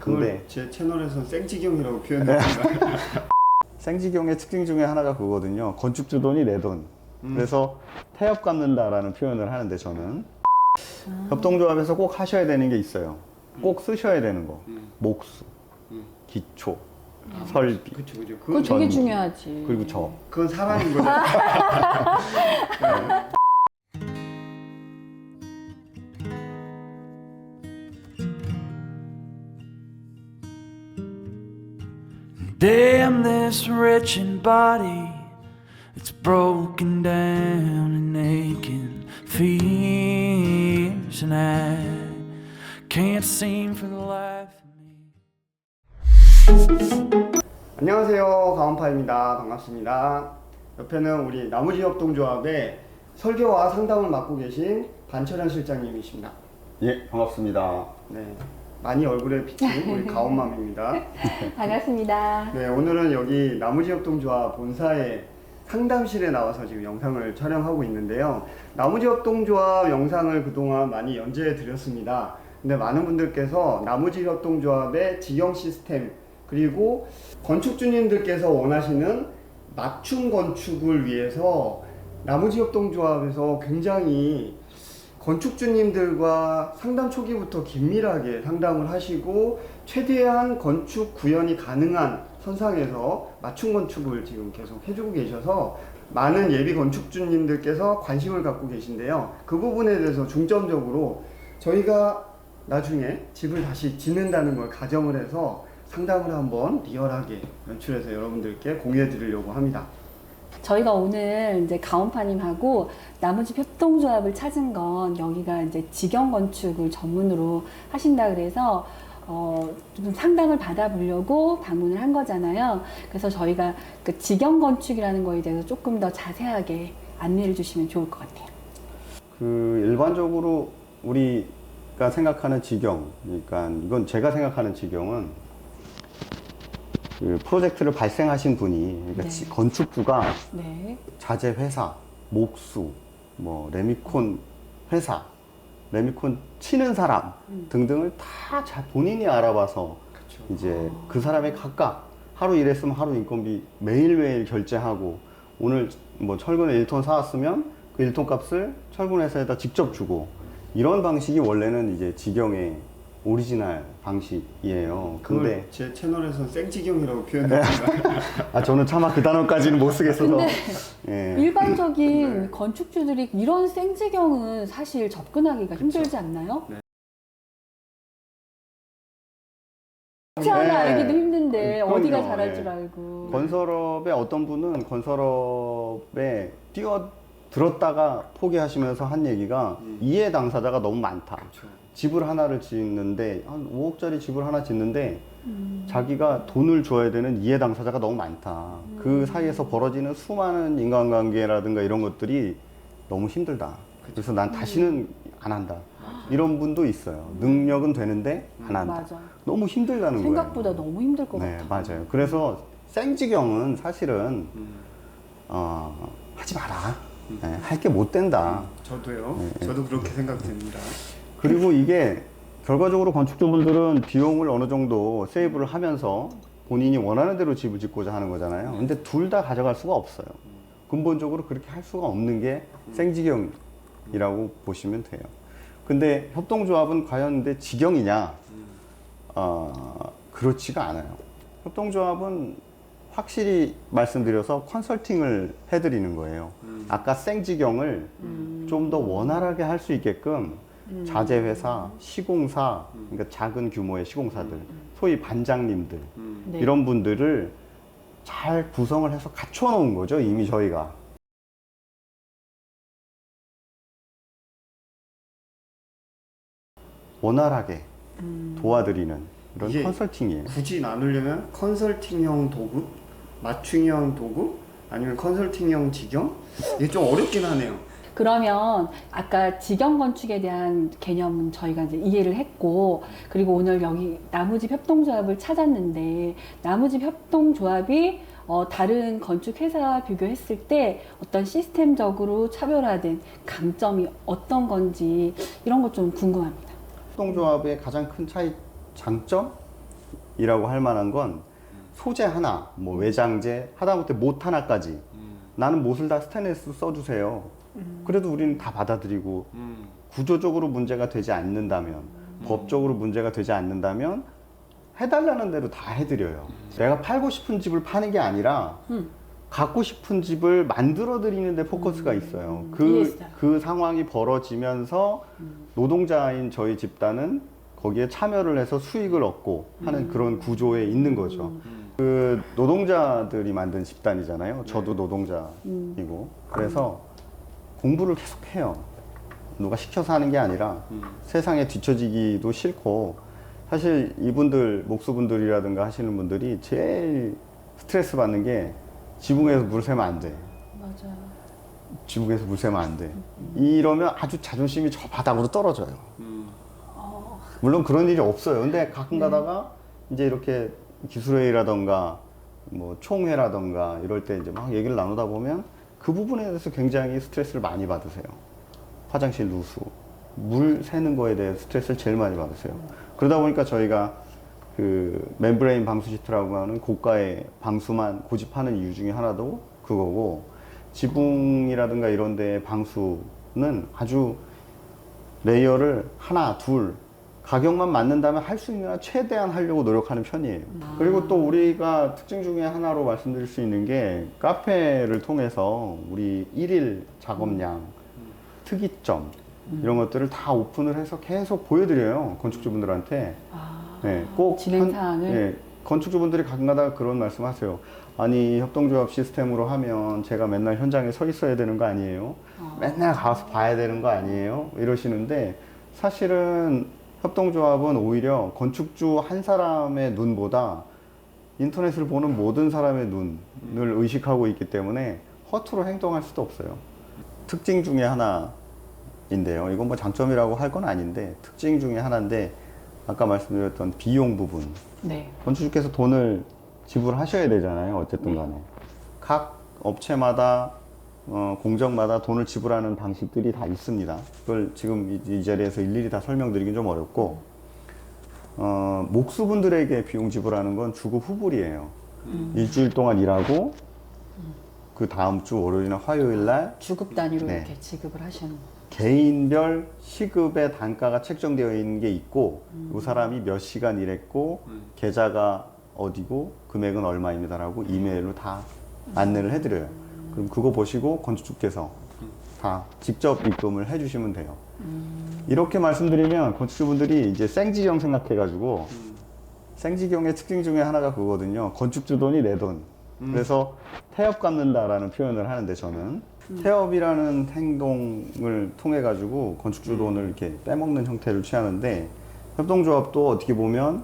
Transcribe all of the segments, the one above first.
근데 제 채널에서 생지경이라고 표현합니다. 생지경의 특징 중에 하나가 그거거든요. 건축 주돈이 내 돈. 그래서 태엽 갚는다라는 표현을 하는데 저는 협동조합에서 꼭 하셔야 되는 게 있어요. 꼭 쓰셔야 되는 거. 목수, 기초, 설비, 그쵸. 그거 되게 전기, 중요하지. 그리고 저. 그건 사람인 거죠. Damn this wretched body, it's broken down and aching, fears, and I can't seem for the life of me. 안녕하세요, 가온파입니다. 반갑습니다. 옆에는 우리 나무지협동조합의 설계와 상담을 맡고 계신 반철현 실장님이십니다. 예, 반갑습니다. 네, 많이 얼굴에 비친 우리 가온맘입니다. 반갑습니다. 네, 오늘은 여기 나무지협동조합 본사의 상담실에 나와서 지금 영상을 촬영하고 있는데요. 나무지협동조합 영상을 그동안 많이 연재해 드렸습니다. 근데 많은 분들께서 나무지협동조합의 직영 시스템, 그리고 건축주님들께서 원하시는 맞춤 건축을 위해서 나무지협동조합에서 굉장히 건축주님들과 상담 초기부터 긴밀하게 상담을 하시고 최대한 건축 구현이 가능한 선상에서 맞춤 건축을 지금 계속 해주고 계셔서 많은 예비 건축주님들께서 관심을 갖고 계신데요. 그 부분에 대해서 중점적으로 저희가 나중에 집을 다시 짓는다는 걸 가정을 해서 상담을 한번 리얼하게 연출해서 여러분들께 공유해 드리려고 합니다. 저희가 오늘 이제 가온파님하고 나무집 협동조합을 찾은 건 여기가 이제 직영 건축을 전문으로 하신다 그래서 좀 상담을 받아보려고 방문을 한 거잖아요. 그래서 저희가 그 직영 건축이라는 거에 대해서 조금 더 자세하게 안내를 주시면 좋을 것 같아요. 그 일반적으로 우리가 생각하는 직영, 그러니까 이건 제가 생각하는 직영은 그 프로젝트를 발생하신 분이, 그러니까 네. 건축주가 네. 자재 회사, 목수, 뭐 레미콘 회사, 레미콘 치는 사람 등등을 다 본인이 알아봐서 그쵸. 이제 그 사람의 각각 하루 일했으면 하루 인건비 매일매일 결제하고, 오늘 뭐 철근을 1톤 사왔으면 그 1톤 값을 철근 회사에다 직접 주고, 이런 방식이 원래는 이제 직영의 오리지널 방식이에요. 근데 그걸 제 채널에서 생지경이라고 표현합니다. 저는 차마 그 단어까지는 못 쓰겠어서. 근데 예. 일반적인 네. 건축주들이 이런 생지경은 사실 접근하기가 힘들지 않나요? 네. 하나 네. 알기도 힘든데 그럼요. 어디가 잘할 예. 줄 알고. 건설업의 어떤 분은 건설업에 뛰어들었다가 포기하시면서 한 얘기가 이해 당사자가 너무 많다. 그쵸. 집을 하나를 짓는데, 한 5억짜리 집을 하나 짓는데 자기가 돈을 줘야 되는 이해 당사자가 너무 많다. 그 사이에서 벌어지는 수많은 인간관계라든가 이런 것들이 너무 힘들다. 그래서 난 다시는 안 한다. 이런 분도 있어요. 능력은 되는데 안 한다. 맞아. 너무 힘들다는 거예요. 생각보다 너무 힘들 것 네, 같아. 맞아요. 그래서 생지경은 사실은 하지 마라. 네, 할 게 못 된다. 저도요. 네. 저도 그렇게 생각됩니다. 그리고 이게 결과적으로 건축주분들은 비용을 어느 정도 세이브를 하면서 본인이 원하는 대로 집을 짓고자 하는 거잖아요. 근데 둘 다 가져갈 수가 없어요. 근본적으로 그렇게 할 수가 없는 게 생지경이라고 보시면 돼요. 근데 협동조합은 과연 근데 지경이냐? 그렇지가 않아요. 협동조합은 확실히 말씀드려서 컨설팅을 해드리는 거예요. 아까 생지경을 좀 더 원활하게 할 수 있게끔 자재회사, 시공사, 그러니까 작은 규모의 시공사들, 소위 반장님들, 네. 이런 분들을 잘 구성을 해서 갖춰 놓은 거죠, 이미 저희가. 원활하게 도와드리는 이런 이게 컨설팅이에요. 굳이 나누려면 컨설팅형 도구, 맞춤형 도구, 아니면 컨설팅형 직영? 이게 좀 어렵긴 하네요. 그러면 아까 직영 건축에 대한 개념은 저희가 이제 이해를 했고, 그리고 오늘 여기 나무집 협동조합을 찾았는데, 나무집 협동조합이 다른 건축 회사와 비교했을 때 어떤 시스템적으로 차별화된 강점이 어떤 건지 이런 것 좀 궁금합니다. 협동조합의 가장 큰 장점? 집이라고 할 만한 건 소재 하나, 뭐 외장재, 하다못해 못 하나까지 나는 못을 다 스테인리스 써주세요. 그래도 우리는 다 받아들이고 구조적으로 문제가 되지 않는다면, 법적으로 문제가 되지 않는다면 해달라는 대로 다 해드려요. 내가 팔고 싶은 집을 파는 게 아니라 갖고 싶은 집을 만들어 드리는 데 포커스가 있어요. 이해했어요. 그 상황이 벌어지면서 노동자인 저희 집단은 거기에 참여를 해서 수익을 얻고 하는 그런 구조에 있는 거죠. 그 노동자들이 만든 집단이잖아요. 저도 노동자이고. 그래서 공부를 계속 해요. 누가 시켜서 하는 게 아니라 세상에 뒤처지기도 싫고, 사실 이분들, 목수분들이라든가 하시는 분들이 제일 스트레스 받는 게 지붕에서 물 새면 안 돼. 맞아요. 지붕에서 물 새면 안 돼. 이러면 아주 자존심이 저 바닥으로 떨어져요. 물론 그런 일이 없어요. 근데 가끔 가다가 이제 이렇게 기술회의라던가 뭐 총회라던가 이럴 때 이제 막 얘기를 나누다 보면 그 부분에 대해서 굉장히 스트레스를 많이 받으세요. 화장실 누수, 물 새는 거에 대해 스트레스를 제일 많이 받으세요. 그러다 보니까 저희가 그 멤브레인 방수 시트라고 하는 고가의 방수만 고집하는 이유 중에 하나도 그거고, 지붕이라든가 이런 데의 방수는 아주 레이어를 하나, 둘, 가격만 맞는다면 할 수 있는 한 최대한 하려고 노력하는 편이에요. 그리고 또 우리가 특징 중에 하나로 말씀드릴 수 있는 게, 카페를 통해서 우리 일일 작업량, 특이점 이런 것들을 다 오픈을 해서 계속 보여드려요, 건축주분들한테. 네, 꼭 진행 사항을? 네, 건축주분들이 가끔가다 그런 말씀하세요. 아니, 협동조합 시스템으로 하면 제가 맨날 현장에 서 있어야 되는 거 아니에요? 맨날 가서 봐야 되는 거 아니에요? 이러시는데, 사실은 협동조합은 오히려 건축주 한 사람의 눈보다 인터넷을 보는 모든 사람의 눈을 의식하고 있기 때문에 허투루 행동할 수도 없어요. 특징 중에 하나인데요. 이건 뭐 장점이라고 할 건 아닌데, 특징 중에 하나인데, 아까 말씀드렸던 비용 부분. 네. 건축주께서 돈을 지불하셔야 되잖아요. 어쨌든 간에. 각 업체마다, 공정마다 돈을 지불하는 방식들이 다 있습니다. 그걸 지금 이 자리에서 일일이 다 설명드리긴 좀 어렵고, 목수분들에게 비용 지불하는 건 주급 후불이에요. 일주일 동안 일하고, 그 다음 주 월요일이나 화요일 날 주급 단위로 네. 이렇게 지급을 하시는 거. 개인별 시급의 단가가 책정되어 있는 게 있고, 이 사람이 몇 시간 일했고, 계좌가 어디고, 금액은 얼마입니다라고 이메일로 다 안내를 해드려요. 그럼 그거 보시고 건축주께서 다 직접 입금을 해주시면 돼요. 이렇게 말씀드리면 건축주분들이 이제 생지경 생각해가지고, 생지경의 특징 중에 하나가 그거거든요. 건축주 돈이 내 돈. 그래서 태엽 갚는다라는 표현을 하는데, 저는 태엽이라는 행동을 통해 가지고 건축주 돈을 이렇게 빼먹는 형태를 취하는데, 협동조합도 어떻게 보면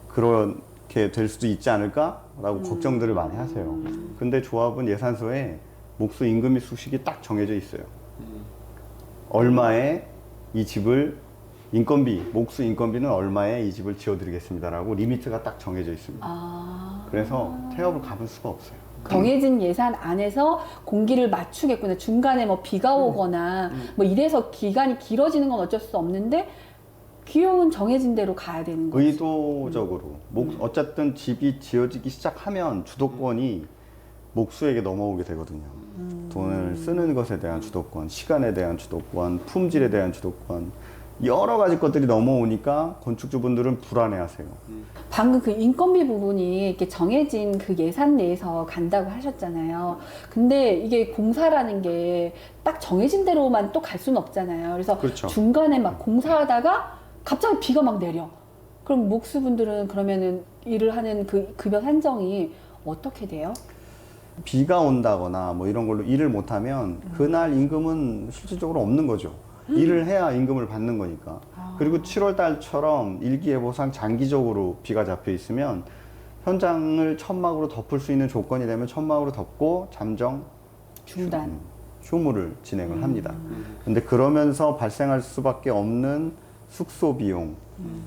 그렇게 될 수도 있지 않을까라고 걱정들을 많이 하세요. 근데 조합은 예산서에 목수 임금 및 수식이 딱 정해져 있어요. 얼마에 이 집을 인건비, 목수 인건비는 얼마에 이 집을 지어드리겠습니다라고 리미트가 딱 정해져 있습니다. 그래서 태엽을 갚을 수가 없어요. 정해진 예산 안에서 공기를 맞추겠구나. 중간에 뭐 비가 오거나 뭐 이래서 기간이 길어지는 건 어쩔 수 없는데, 비용은 정해진 대로 가야 되는 거죠. 의도적으로. 어쨌든 집이 지어지기 시작하면 주도권이 목수에게 넘어오게 되거든요. 돈을 쓰는 것에 대한 주도권, 시간에 대한 주도권, 품질에 대한 주도권, 여러 가지 것들이 넘어오니까 건축주분들은 불안해하세요. 방금 그 인건비 부분이 이렇게 정해진 그 예산 내에서 간다고 하셨잖아요. 근데 이게 공사라는 게 딱 정해진 대로만 또 갈 수는 없잖아요. 그래서 그렇죠. 중간에 막 공사하다가 갑자기 비가 막 내려. 그럼 목수분들은 그러면은 일을 하는 그 급여 산정이 어떻게 돼요? 비가 온다거나 뭐 이런 걸로 일을 못하면 그날 임금은 실질적으로 없는 거죠. 일을 해야 임금을 받는 거니까. 그리고 7월 달처럼 일기예보상 장기적으로 비가 잡혀 있으면 현장을 천막으로 덮을 수 있는 조건이 되면 천막으로 덮고 잠정 중단. 휴무를 진행을 합니다. 근데 그러면서 발생할 수밖에 없는 숙소 비용,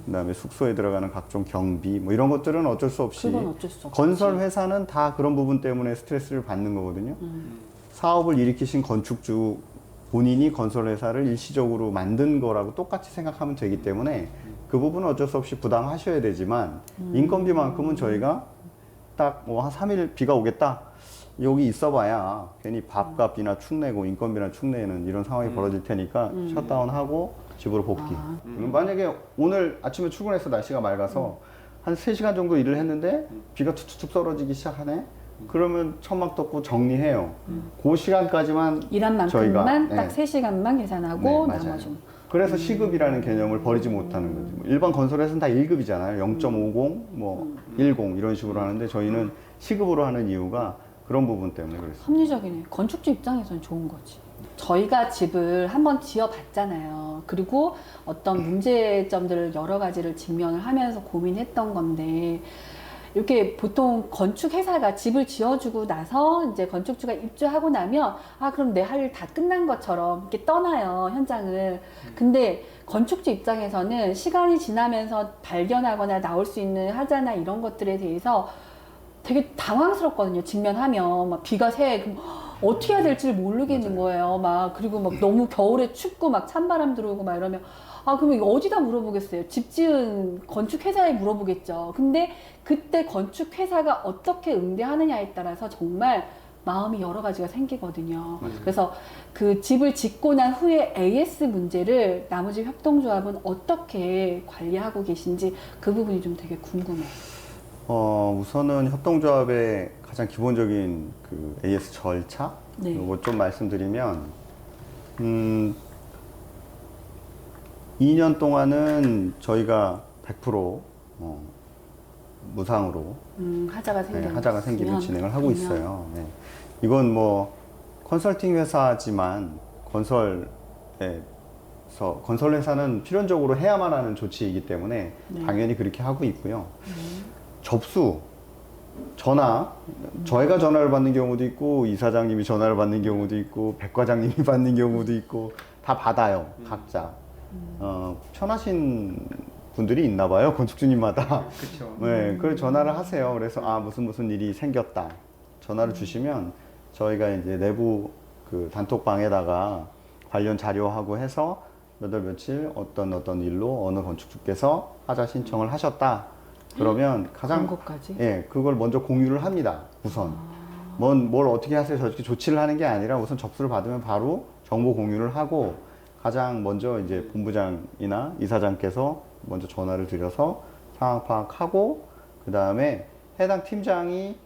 그다음에 숙소에 들어가는 각종 경비 뭐 이런 것들은 어쩔 수 없이, 그건 어쩔 수 없지. 건설 회사는 다 그런 부분 때문에 스트레스를 받는 거거든요. 사업을 일으키신 건축주 본인이 건설 회사를 일시적으로 만든 거라고 똑같이 생각하면 되기 때문에 그 부분은 어쩔 수 없이 부담하셔야 되지만 인건비만큼은 저희가 딱 뭐 한 3일 비가 오겠다. 여기 있어봐야 괜히 밥값이나 축 내고 인건비나 축 내는 이런 상황이 벌어질 테니까 셧다운하고 집으로 복귀. 만약에 오늘 아침에 출근해서 날씨가 맑아서 한 3시간 정도 일을 했는데 비가 툭툭툭 떨어지기 시작하네? 그러면 천막 덮고 정리해요. 그 시간까지만 일한 만큼만 저희가, 딱 네. 3시간만 계산하고 네, 맞아요. 나머지는. 그래서 시급이라는 개념을 버리지 못하는 거죠. 일반 건설에서는 다 1급이잖아요. 0.50, 뭐 10 이런 식으로 하는데 저희는 시급으로 하는 이유가 그런 부분 때문에 그랬어요. 합리적이네. 건축주 입장에서는 좋은 거지. 저희가 집을 한번 지어봤잖아요. 그리고 어떤 문제점들을 여러 가지를 직면을 하면서 고민했던 건데, 이렇게 보통 건축 회사가 집을 지어주고 나서 이제 건축주가 입주하고 나면 그럼 내 할 일 다 끝난 것처럼 이렇게 떠나요, 현장을. 근데 건축주 입장에서는 시간이 지나면서 발견하거나 나올 수 있는 하자나 이런 것들에 대해서 되게 당황스럽거든요. 직면하면 막 비가 새, 그럼 어떻게 해야 될지 모르겠는 거예요. 막 그리고 막 너무 겨울에 춥고 막 찬바람 들어오고 막 이러면 그럼 이거 어디다 물어보겠어요? 집 지은 건축 회사에 물어보겠죠. 근데 그때 건축 회사가 어떻게 응대하느냐에 따라서 정말 마음이 여러 가지가 생기거든요. 그래서 그 집을 짓고 난 후에 AS 문제를 나무집 협동조합은 어떻게 관리하고 계신지 그 부분이 좀 되게 궁금해요. 우선은 협동조합의 가장 기본적인 그 AS 절차, 네. 이거 좀 말씀드리면, 2년 동안은 저희가 100% 무상으로 하자가 생기면, 하자가 생기면 진행을 하고 있어요. 네. 이건 뭐 컨설팅 회사지만 건설 회사는 필연적으로 해야만 하는 조치이기 때문에 네. 당연히 그렇게 하고 있고요. 접수, 전화, 저희가 전화를 받는 경우도 있고 이사장님이 전화를 받는 경우도 있고 백과장님이 받는 경우도 있고 다 받아요, 각자. 편하신 분들이 있나 봐요, 건축주님마다. 그렇죠. 네, 그래서 전화를 하세요. 그래서 무슨 일이 생겼다. 전화를 주시면 저희가 이제 내부 그 단톡방에다가 관련 자료하고 해서 몇 월 며칠 어떤 일로 어느 건축주께서 하자 신청을 하셨다. 그러면 가장 것까지? 그걸 먼저 공유를 합니다. 우선 뭘 어떻게 하세요? 저렇게 조치를 하는 게 아니라 우선 접수를 받으면 바로 정보 공유를 하고 가장 먼저 이제 본부장이나 이사장께서 먼저 전화를 드려서 상황 파악하고 그 다음에 해당 팀장이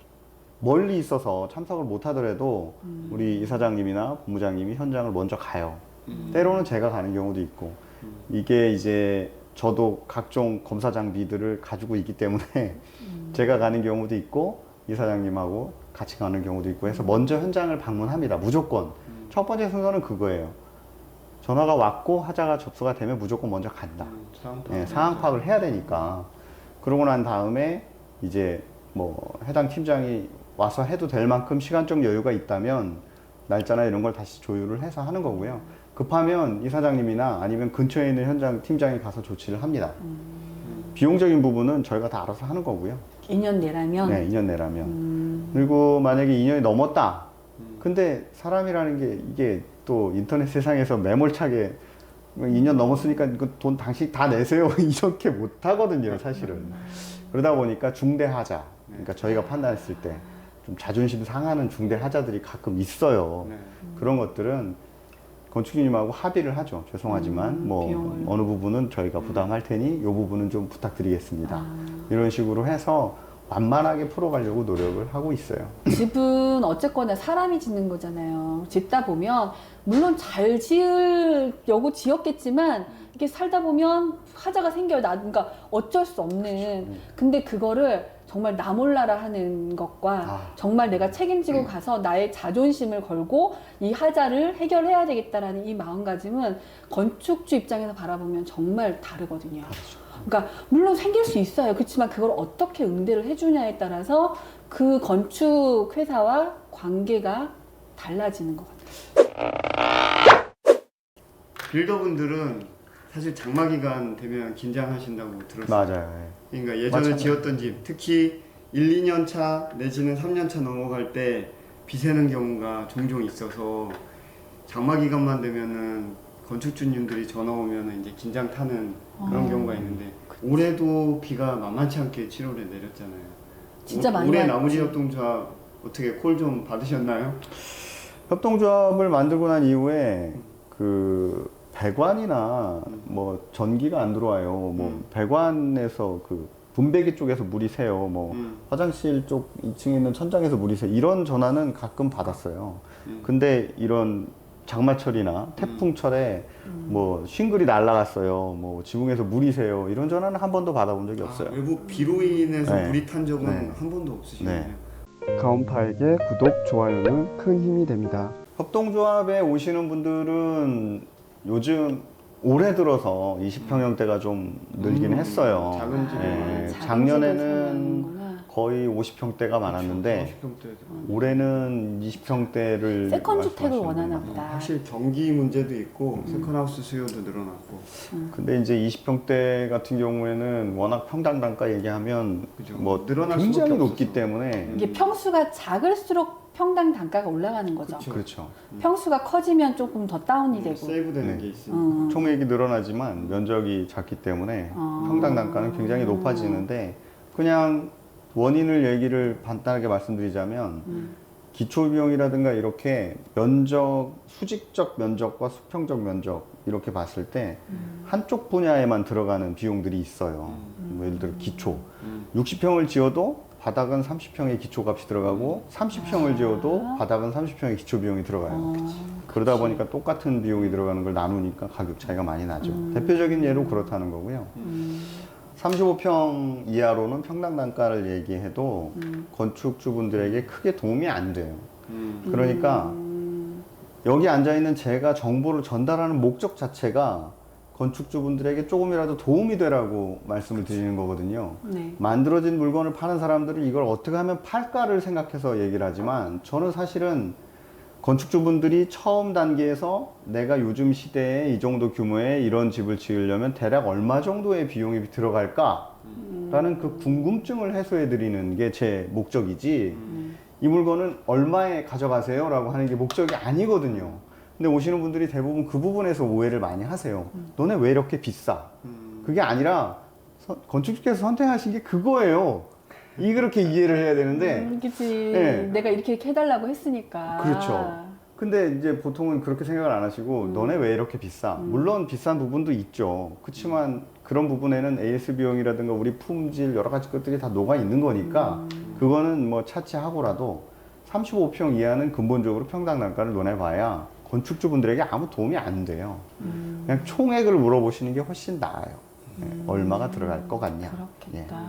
멀리 있어서 참석을 못 하더라도 우리 이사장님이나 본부장님이 현장을 먼저 가요. 때로는 제가 가는 경우도 있고 이게 이제 저도 각종 검사 장비들을 가지고 있기 때문에 제가 가는 경우도 있고 이사장님하고 같이 가는 경우도 있고 해서 먼저 현장을 방문합니다. 무조건. 첫 번째 순서는 그거예요. 전화가 왔고 하자가 접수가 되면 무조건 먼저 간다. 상황 파악을 해야 되니까. 그러고 난 다음에 이제 뭐 해당 팀장이 와서 해도 될 만큼 시간적 여유가 있다면 날짜나 이런 걸 다시 조율을 해서 하는 거고요. 급하면 이사장님이나 아니면 근처에 있는 현장 팀장이 가서 조치를 합니다. 비용적인 부분은 저희가 다 알아서 하는 거고요. 2년 내라면? 네, 2년 내라면. 그리고 만약에 2년이 넘었다. 근데 사람이라는 게 이게 또 인터넷 세상에서 매몰차게 2년 넘었으니까 이거 돈 당신 다 내세요. 이렇게 못 하거든요, 사실은. 그러다 보니까 중대하자. 그러니까 저희가 판단했을 때 좀 자존심 상하는 중대하자들이 가끔 있어요. 그런 것들은 건축주님하고 합의를 하죠. 죄송하지만 뭐 비용을. 어느 부분은 저희가 부담할 테니 이 부분은 좀 부탁드리겠습니다. 이런 식으로 해서 완만하게 풀어가려고 노력을 하고 있어요. 집은 어쨌거나 사람이 짓는 거잖아요. 짓다 보면 물론 잘 지으려고 지었겠지만 이렇게 살다 보면 하자가 생겨요. 그러니까 어쩔 수 없는. 근데 그거를 정말 나 몰라라 하는 것과 정말 내가 책임지고 가서 나의 자존심을 걸고 이 하자를 해결해야 되겠다라는 이 마음가짐은 건축주 입장에서 바라보면 정말 다르거든요. 그러니까 물론 생길 수 있어요. 그렇지만 그걸 어떻게 응대를 해주냐에 따라서 그 건축 회사와 관계가 달라지는 것 같아요. 빌더분들은 사실 장마 기간 되면 긴장하신다고 들었어요. 맞아요. 그러니까 예전에 맞잖아요. 지었던 집, 특히 1, 2년 차 내지는 3년 차 넘어갈 때 비 새는 경우가 종종 있어서 장마 기간만 되면은 건축주님들이 전화 오면 이제 긴장 타는 그런 어. 경우가 있는데 올해도 비가 만만치 않게 7월에 내렸잖아요. 진짜 많이 올해 왔지. 나머지 협동조합 어떻게 콜 좀 받으셨나요? 협동조합을 만들고 난 이후에 그 배관이나 뭐 전기가 안 들어와요. 뭐 배관에서 그 분배기 쪽에서 물이 새요. 뭐 화장실 쪽 2층에 있는 천장에서 물이 새. 이런 전화는 가끔 받았어요. 근데 이런 장마철이나 태풍철에 뭐 싱글이 날아갔어요. 뭐 지붕에서 물이 새요. 이런 전화는 한 번도 받아본 적이 없어요. 외부 비로 인해서 네. 물이 탄 적은 네. 한 번도 없으시네요. 네. 가온파에게 구독, 좋아요는 큰 힘이 됩니다. 협동조합에 오시는 분들은 요즘 올해 들어서 20평형대가 좀 늘긴 했어요. 작은 집에 예, 작은 작년에는 집을 사용하는구나. 거의 50평대가 많았는데 40평대. 올해는 20평대를 세컨 주택을 원하나 보다. 확실히 경기 문제도 있고 세컨하우스 수요도 늘어났고. 근데 이제 20평대 같은 경우에는 워낙 평당 단가 얘기하면 그죠. 뭐 늘어날 굉장히 수밖에 높기 없어서. 때문에 이게 평수가 작을수록 평당 단가가 올라가는 거죠. 그렇죠. 평수가 커지면 조금 더 다운이 되고. 세이브되는 네. 게 있으니까. 총액이 늘어나지만 면적이 작기 때문에 아. 평당 단가는 굉장히 높아지는데 그냥 원인을 얘기를 간단하게 말씀드리자면 기초 비용이라든가 이렇게 면적, 수직적 면적과 수평적 면적 이렇게 봤을 때 한쪽 분야에만 들어가는 비용들이 있어요. 뭐 예를 들어 기초. 60평을 지어도 바닥은 30평의 기초값이 들어가고 30평을 지어도 바닥은 30평의 기초 비용이 들어가요. 그러다 보니까 똑같은 비용이 들어가는 걸 나누니까 가격 차이가 많이 나죠. 대표적인 예로 그렇다는 거고요. 35평 이하로는 평당 단가를 얘기해도 건축주분들에게 크게 도움이 안 돼요. 그러니까 여기 앉아있는 제가 정보를 전달하는 목적 자체가 건축주분들에게 조금이라도 도움이 되라고 말씀을 드리는 거거든요. 네. 만들어진 물건을 파는 사람들은 이걸 어떻게 하면 팔까를 생각해서 얘기를 하지만 저는 사실은 건축주분들이 처음 단계에서 내가 요즘 시대에 이 정도 규모의 이런 집을 지으려면 대략 얼마 정도의 비용이 들어갈까? 라는 그 궁금증을 해소해 드리는 게 제 목적이지 이 물건은 얼마에 가져가세요? 라고 하는 게 목적이 아니거든요. 근데 오시는 분들이 대부분 그 부분에서 오해를 많이 하세요. 너네 왜 이렇게 비싸? 그게 아니라 건축주께서 선택하신 게 그거예요. 그렇게 이해를 해야 되는데 그치. 네. 내가 이렇게 해달라고 했으니까. 그렇죠. 근데 이제 보통은 그렇게 생각을 안 하시고 너네 왜 이렇게 비싸? 물론 비싼 부분도 있죠. 그렇지만 그런 부분에는 AS 비용이라든가 우리 품질 여러 가지 것들이 다 녹아 있는 거니까 그거는 뭐 차치하고라도 35평 이하는 근본적으로 평당 단가를 논해봐야 건축주분들에게 아무 도움이 안 돼요. 그냥 총액을 물어보시는 게 훨씬 나아요. 얼마가 들어갈 것 같냐. 그렇겠다.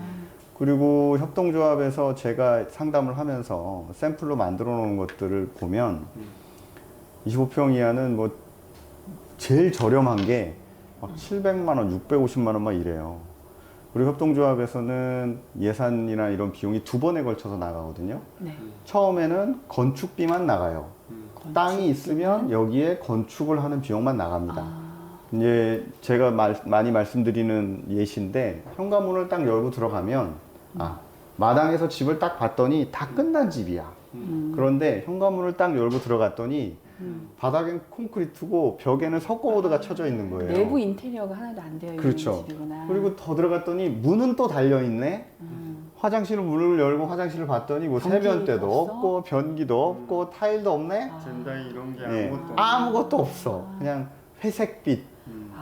그리고 협동조합에서 제가 상담을 하면서 샘플로 만들어 놓은 것들을 보면 25평 이하는 뭐 제일 저렴한 게 막 700만 원, 650만 원 막 이래요. 그리고 협동조합에서는 예산이나 이런 비용이 두 번에 걸쳐서 나가거든요. 네. 처음에는 건축비만 나가요. 땅이 있으면 여기에 건축을 하는 비용만 나갑니다. 이제 제가 많이 말씀드리는 예시인데 현관문을 딱 열고 들어가면 마당에서 집을 딱 봤더니 다 끝난 집이야. 그런데 현관문을 딱 열고 들어갔더니 바닥엔 콘크리트고 벽에는 석고보드가 쳐져 있는 거예요. 내부 인테리어가 하나도 안 되어 있는 그렇죠. 집이구나. 그리고 더 들어갔더니 문은 또 달려 있네. 화장실 문을 열고 화장실을 봤더니 뭐 변기 세면대도 없어? 없고 변기도 없고 타일도 없네. 젠다이 이런 게 예, 아무것도 아무것도 없어. 그냥 회색빛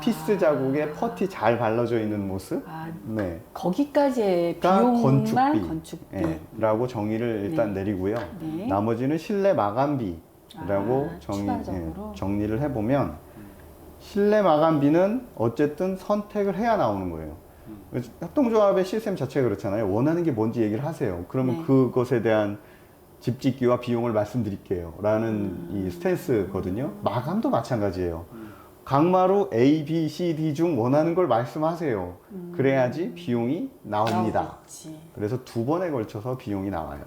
피스 자국에 퍼티 잘 발라져 있는 모습. 네. 거기까지의 그러니까 비용만 건축비. 예, 라고 정의를 일단 내리고요. 네. 나머지는 실내 마감비라고 추가적으로? 정리를 해보면 실내 마감비는 어쨌든 선택을 해야 나오는 거예요. 협동조합의 시스템 자체가 그렇잖아요. 원하는 게 뭔지 얘기를 하세요. 그러면 네. 그것에 대한 집 짓기와 비용을 말씀드릴게요. 라는 이 스탠스거든요. 마감도 마찬가지예요. 강마루 A, B, C, D 중 원하는 걸 말씀하세요. 그래야지 비용이 나옵니다. 나오겠지. 그래서 두 번에 걸쳐서 비용이 나와요.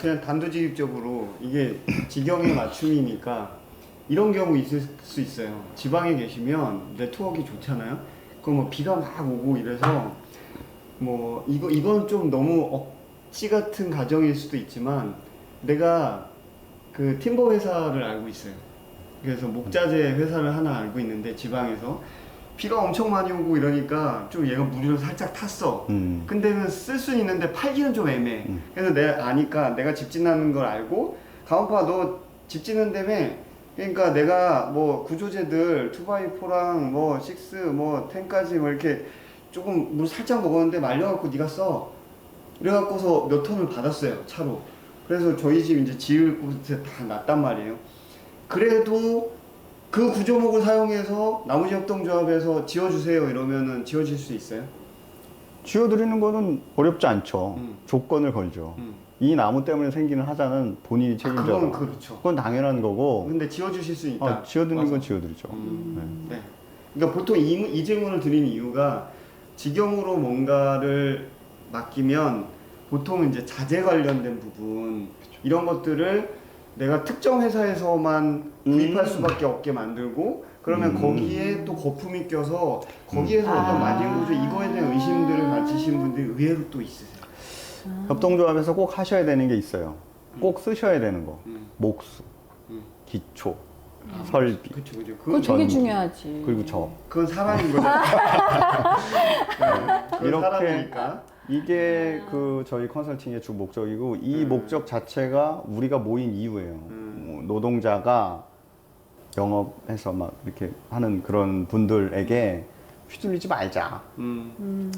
그냥 단도직입적으로 이게 지경에 맞춤이니까 이런 경우 있을 수 있어요. 지방에 계시면 네트워크가 좋잖아요. 그럼 뭐 비가 막 오고 이래서 뭐 이건 좀 너무 억지 같은 가정일 수도 있지만 내가 그 팀버 회사를 알고 있어요. 그래서 목자재 회사를 하나 알고 있는데 지방에서 비가 엄청 많이 오고 이러니까 좀 얘가 무리를 살짝 탔어. 근데는 쓸 수 있는데 팔기는 좀 애매해. 그래서 내가 아니까 내가 집 짓는 걸 알고 가온파 너 집 짓는다며. 그러니까 내가 뭐 구조재들 2x4랑 뭐 6, 뭐 10까지 뭐 이렇게 조금 물 살짝 먹었는데 말려갖고 네가 써. 그래갖고서 몇 톤을 받았어요, 차로. 그래서 저희 집 이제 지을 곳에 다 놨단 말이에요. 그래도 그 구조목을 사용해서 나무지협동조합에서 지어주세요 이러면은 지어질 수 있어요? 지어드리는 거는 어렵지 않죠. 조건을 걸죠. 이 나무 때문에 생기는 하자는 본인이 책임져라. 그건 그렇죠. 그건 당연한 거고. 근데 지어주실 수 있다. 지어드리는 건 와서. 지어드리죠. 네. 그러니까 보통 이 질문을 드리는 이유가 직영으로 뭔가를 맡기면 보통 이제 자재 관련된 부분 이런 것들을 내가 특정 회사에서만 구입할 수밖에 없게 만들고 그러면 거기에 또 거품이 껴서 거기에서 어떤 마진 구조 이거에 대한 의심들을 가지신 분들이 의외로 또 있으세요. 협동조합에서 꼭 하셔야 되는 게 있어요. 꼭 쓰셔야 되는 거. 목수, 기초, 설비, 그렇죠, 그렇죠. 그거 되게 전기, 중요하지. 그리고 저. 그건 사람인 거죠. 네, 이렇게 사람이니까. 이게 그 저희 컨설팅의 주 목적이고 이 목적 자체가 우리가 모인 이유예요. 뭐 노동자가 영업해서 막 이렇게 하는 그런 분들에게 휘둘리지 말자.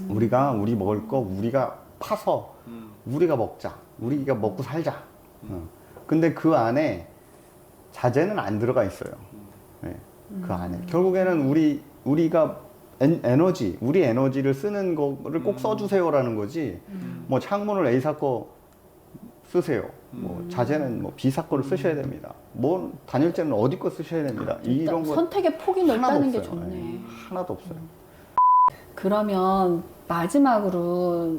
우리가 우리 먹을 거 우리가 파서 우리가 먹자. 우리가 먹고 살자. 근데 그 안에 자재는 안 들어가 있어요. 네, 그 안에 결국에는 우리가 에너지, 우리 에너지를 쓰는 거를 꼭 써주세요라는 거지. 뭐 창문을 A사 거 쓰세요. 뭐 자재는 뭐 B사 거를 쓰셔야 됩니다. 뭐 단열재는 어디 거 쓰셔야 됩니다. 이런 거 선택의 폭이 하나도 넓다는 게 없어요. 좋네. 네, 하나도 없어요. 그러면 마지막으로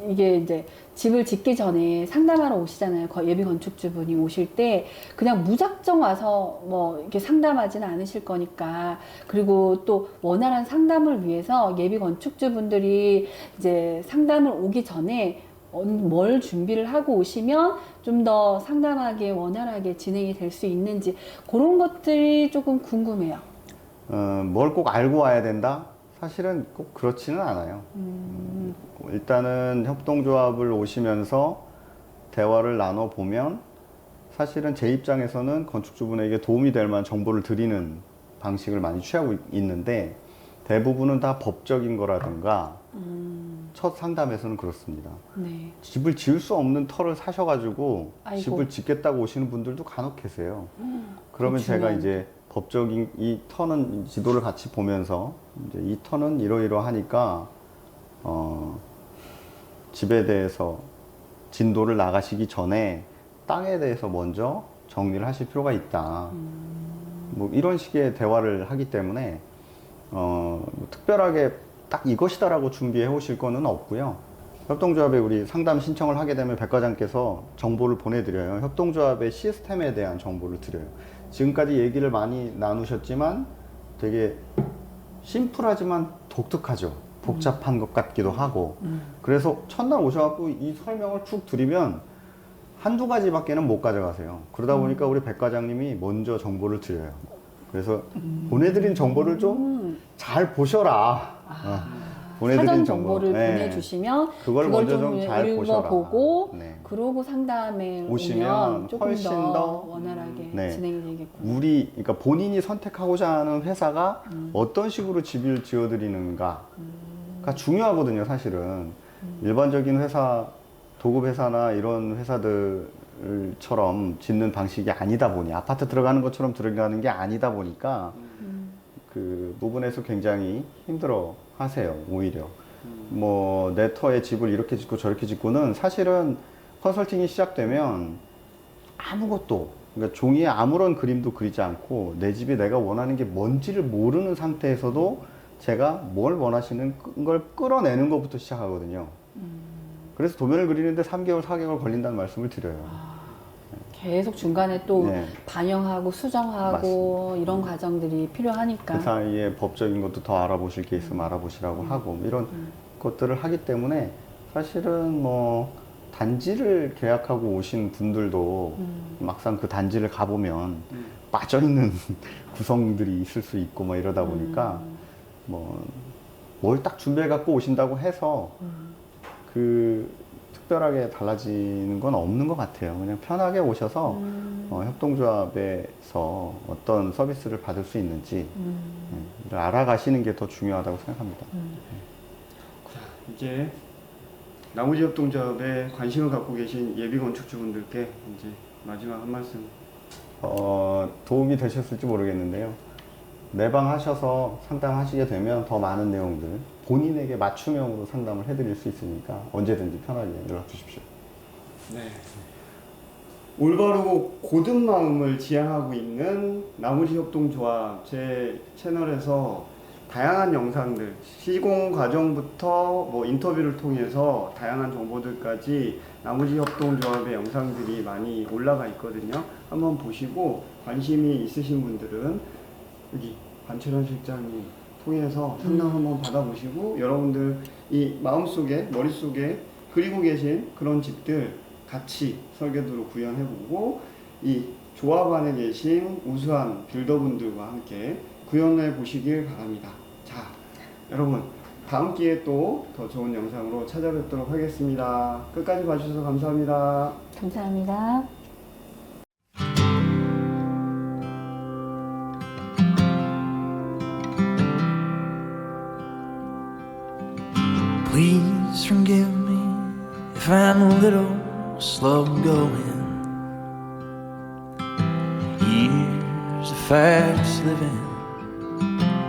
이게 이제 집을 짓기 전에 상담하러 오시잖아요. 예비 건축주분이 오실 때 그냥 무작정 와서 뭐 이렇게 상담하지는 않으실 거니까 그리고 또 원활한 상담을 위해서 예비 건축주분들이 이제 상담을 오기 전에 뭘 준비를 하고 오시면 좀 더 상담하게 원활하게 진행이 될 수 있는지 그런 것들이 조금 궁금해요. 뭘 꼭 알고 와야 된다? 사실은 꼭 그렇지는 않아요. 일단은 협동조합을 오시면서 대화를 나눠보면 사실은 제 입장에서는 건축주분에게 도움이 될 만한 정보를 드리는 방식을 많이 취하고 있는데 대부분은 다 법적인 거라든가 첫 상담에서는 그렇습니다. 네. 집을 지을 수 없는 터를 사셔가지고 아이고. 집을 짓겠다고 오시는 분들도 간혹 계세요. 그러면 제가 그렇구나. 이제 법적인 이 터는 지도를 같이 보면서 이제 이 터는 이러이러하니까 집에 대해서 진도를 나가시기 전에 땅에 대해서 먼저 정리를 하실 필요가 있다. 뭐 이런 식의 대화를 하기 때문에 뭐 특별하게 딱 이것이다라고 준비해 오실 거는 없고요. 협동조합에 우리 상담 신청을 하게 되면 백과장께서 정보를 보내드려요. 협동조합의 시스템에 대한 정보를 드려요. 지금까지 얘기를 많이 나누셨지만 되게 심플하지만 독특하죠. 복잡한 것 같기도 하고. 그래서 첫날 오셔갖고 이 설명을 쭉 드리면 한두 가지밖에는 못 가져가세요. 그러다 보니까 우리 백과장님이 먼저 정보를 드려요. 그래서 보내드린 정보를 좀 잘 보셔라. 사전 정보를 네. 보내주시면 그걸 먼저 좀 좀 잘 보셔라. 읽어보고 네. 그러고 상담에 오시면 오면 조금 훨씬 더 더 원활하게 네. 진행이 되겠군요. 그러니까 본인이 선택하고자 하는 회사가 어떤 식으로 집을 지어드리는가가 중요하거든요, 사실은. 일반적인 회사, 도급 회사나 이런 회사들처럼 짓는 방식이 아니다 보니, 아파트 들어가는 것처럼 들어가는 게 아니다 보니까 그 부분에서 굉장히 힘들어 하세요, 오히려. 뭐, 내 터에 집을 이렇게 짓고 저렇게 짓고는 사실은 컨설팅이 시작되면 아무것도, 그러니까 종이에 아무런 그림도 그리지 않고 내 집이 내가 원하는 게 뭔지를 모르는 상태에서도 제가 뭘 원하시는 걸 끌어내는 것부터 시작하거든요. 그래서 도면을 그리는데 3개월, 4개월 걸린다는 말씀을 드려요. 계속 중간에 또 네. 반영하고 수정하고 이런 과정들이 필요하니까. 그 사이에 법적인 것도 더 알아보실 게 있으면 알아보시라고 하고 이런 것들을 하기 때문에 사실은 뭐 단지를 계약하고 오신 분들도 막상 그 단지를 가보면 빠져 있는 구성들이 있을 수 있고 뭐 이러다 보니까 뭐 뭘 딱 준비해 갖고 오신다고 해서 그 특별하게 달라지는 건 없는 것 같아요. 그냥 편하게 오셔서 협동조합에서 어떤 서비스를 받을 수 있는지 를 알아가시는 게 더 중요하다고 생각합니다. 이제 나머지 협동조합에 관심을 갖고 계신 예비 건축주분들께 이제 마지막 한 말씀. 도움이 되셨을지 모르겠는데요. 내방하셔서 상담하시게 되면 더 많은 내용들 본인에게 맞춤형으로 상담을 해드릴 수 있으니까 언제든지 편하게 연락 주십시오. 네. 올바르고 고든 마음을 지향하고 있는 나무지 협동조합 제 채널에서 다양한 영상들, 시공 과정부터 뭐 인터뷰를 통해서 다양한 정보들까지 나무지 협동조합의 영상들이 많이 올라가 있거든요. 한번 보시고 관심이 있으신 분들은 여기 관철현 실장님 통해서 상담 한번 받아보시고 여러분들 이 마음속에 머릿속에 그리고 계신 그런 집들 같이 설계도로 구현해보고 이 조합 안에 계신 우수한 빌더분들과 함께 구현해 보시길 바랍니다. 자, 여러분 다음 기회에 또 더 좋은 영상으로 찾아뵙도록 하겠습니다. 끝까지 봐주셔서 감사합니다. 감사합니다. Please forgive me if I'm a little slow going. Years of fast living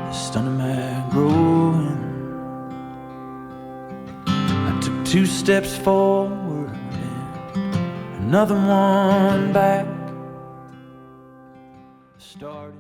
has stunted my growing. I took 2 steps forward and another one back. Started